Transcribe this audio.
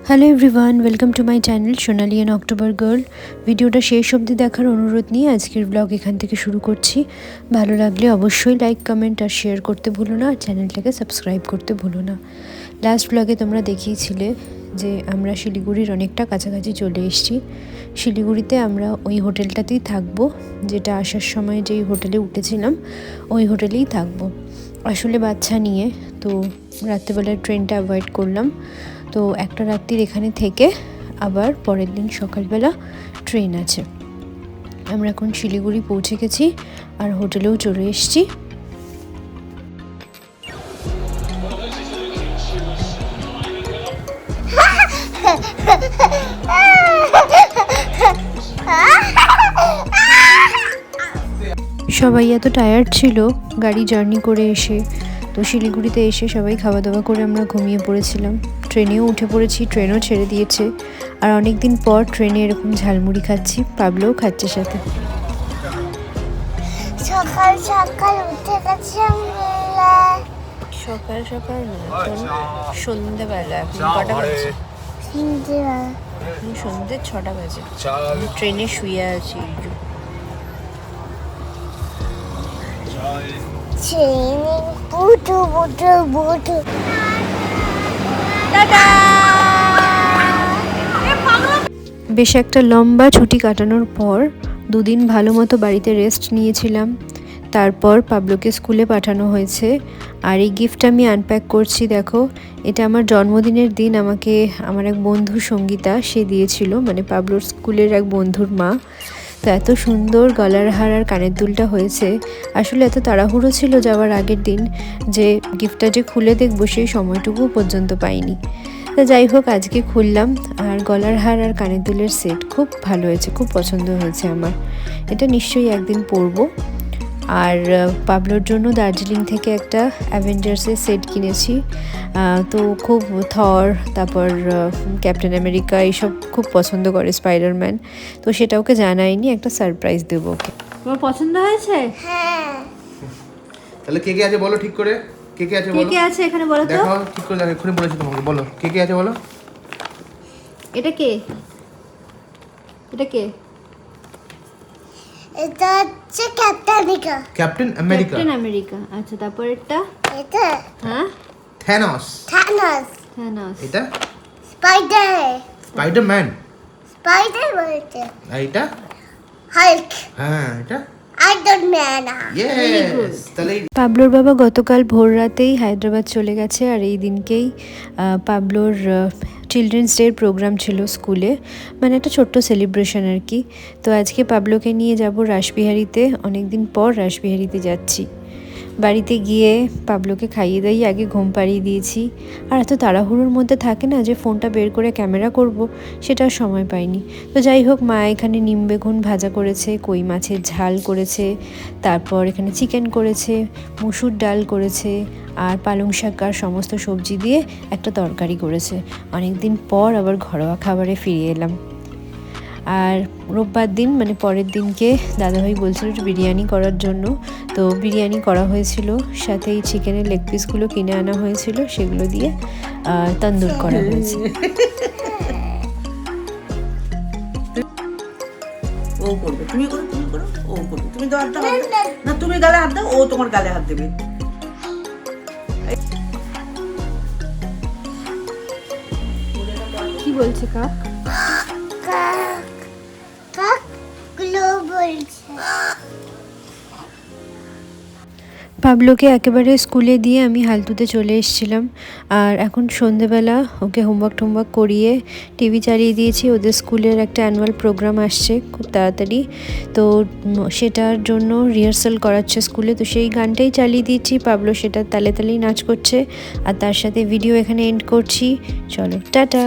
Hello everyone, welcome to my channel Sonali and October girl. ভিডিওটা শেষ অবধি দেখার অনুরোধ নিয়ে আজকের ব্লগ এখান থেকে শুরু করছি। ভালো লাগলে অবশ্যই লাইক, কমেন্ট আর শেয়ার করতে ভুলো না, আর চ্যানেলটাকে সাবস্ক্রাইব করতে ভুলো না। লাস্ট ব্লগে তোমরা দেখিয়েছিলে যে আমরা শিলিগুড়ির অনেকটা কাছাকাছি চলে এসেছি। শিলিগুড়িতে আমরা ওই হোটেলটাতেই থাকবো, যেটা আসার সময় যেই হোটেলে উঠেছিলাম ওই হোটেলেই থাকবো। আসলে বাচ্চা নিয়ে তো রাত্রেবেলার ট্রেনটা অ্যাভয়েড করলাম। তো একটা রাত্রির এখানে থেকে আবার পরের দিন সকালবেলা ট্রেন আছে। আমরা এখন শিলিগুড়ি পৌঁছে গেছি আর হোটেলেও চলে এসেছি। সবাই এত টায়ার্ড ছিল গাড়ি জার্নি করে এসে, তো শিলিগুড়িতে এসে সবাই খাওয়া দাওয়া করে আমরা ঘুমিয়ে পড়েছিলাম। ট্রেনেও উঠে পড়েছি, ট্রেনও ছেড়ে দিয়েছে। আর অনেক দিন পর ট্রেনে এরকম ঝালমুড়ি খাচ্ছি, পাবলোও খাচ্ছে সাথে। সকাল সকাল উঠে গেছি সকাল সকাল সন্ধ্যেবেলা। এখন কটা বাজে? সন্ধ্যে 6টা বাজে। ট্রেনে শুয়ে আছি। বেশ একটা লম্বা ছুটি কাটানোর পর দুদিন ভালো মতো বাড়িতে রেস্ট নিয়েছিলাম। তারপর পাবলোকে স্কুলে পাঠানো হয়েছে। আর এই গিফটটা আমি আনপ্যাক করছি, দেখো। এটা আমার জন্মদিনের দিন আমাকে আমার এক বন্ধু সঙ্গীতা সে দিয়েছিল, মানে পাবলোর স্কুলের এক বন্ধুর মা। তো এত সুন্দর গলার হার আর কানের দুলটা হয়েছে। আসলে এত তাড়াহুড়ো ছিল যাওয়ার আগের দিন যে গিফটটা যে খুলে দেখবো সেই সময়টুকু পর্যন্ত পাইনি। তো যাই হোক, আজকে খুললাম। আর গলার হার আর কানের দুলের সেট খুব ভালো হয়েছে, খুব পছন্দ হয়েছে আমার। এটা নিশ্চয়ই একদিন পরবো। আর পাবলোর জন্য দার্জিলিং থেকে একটা অ্যাভেঞ্জার্সের সেট কিনেছি। তো খুব থর, তারপর ক্যাপ্টেন আমেরিকা এইসব খুব পছন্দ করে, স্পাইডারম্যান। তো সেটা ওকে জানাইনি, একটা সারপ্রাইজ দেবো ওকে। তোমার পছন্দ হয়েছে? হ্যাঁ। তাহলে কে কে আছে বলো ঠিক করে। কে কে আছে বলো? কে আছে এখানে বলো তো? দেখো ঠিক করে, দেখো এক্ষুনি বলেছি তোমাকে, বলো কে কে আছে বলো। এটা কে? এটা কে? এটা হচ্ছে captain America. Captain America. Captain America. আচ্ছা, তারপর এটা? এটা হ্যাঁ, থ্যানোস। থ্যানোস। এটা স্পাইডারম্যান বলতে। আর এটা হাল্ক। হ্যাঁ, এটা আয়রন ম্যান। ইয়েস। তাহলে পাবলোর বাবা গতকাল ভোর রাতেই হায়দ্রাবাদ চলে গেছে। আর এই দিনকেই পাবলোর চিলড্রেন্স ডের প্রোগ্রাম ছিল স্কুলে, মানে একটা ছোট্ট সেলিব্রেশন আর কি। তো আজকে পাবলোকে নিয়ে যাব রাসবিহারীতে। অনেক দিন পর রাসবিহারীতে যাচ্ছি। বাড়িতে গিয়ে পাবলোকে খাইয়ে দাইয়ে আগে ঘুম পাড়িয়ে দিয়েছি। আর এত তাড়াহুড়োর মধ্যে থাকে না যে ফোনটা বের করে ক্যামেরা করব, সেটার সময় পাইনি। তো যাই হোক, মা এখানে নিম বেগুন ভাজা করেছে, কই মাছের ঝাল করেছে, তারপর এখানে চিকেন করেছে, মুসুর ডাল করেছে, আর পালং শাক আর সমস্ত সবজি দিয়ে একটা তরকারি করেছে। অনেক দিন পর আবার ঘরোয়া খাবারে ফিরে এলাম। আর রোববার দিন, মানে পরের দিনকে দাদাভাই বলছিল বিরিয়ানি করার জন্য। তো বিরিয়ানি করা হয়েছিল, সাথে এই চিকেনের লেগ পিসগুলো কিনে আনা হয়েছিল, সেগুলো দিয়ে তন্দুর করা হয়েছে। ও করবে, তুমি করো, তুমি করো, ও করবে। তুমি তো হাতটা না, তুমি গালে হাত দাও, ও তোমার গালে হাত দেবে। কি বলছে কাক? পাবলোকে একেবারে স্কুলে দিয়ে আমি হালতুতে চলে এসেছিলাম। আর এখন সন্ধেবেলা ওকে হোমওয়ার্ক করিয়ে টিভি চালিয়ে দিয়েছি। ওদের স্কুলের একটা অ্যানুয়াল প্রোগ্রাম আসছে খুব তাড়াতাড়ি, তো সেটার জন্য রিহার্সাল করাচ্ছে স্কুলে। তো সেই গানটাই চালিয়ে দিয়েছি, পাবলো সেটা তালে তালেই নাচ করছে। আর তার সাথে ভিডিও এখানে এন্ড করছি। চলো, টাটা।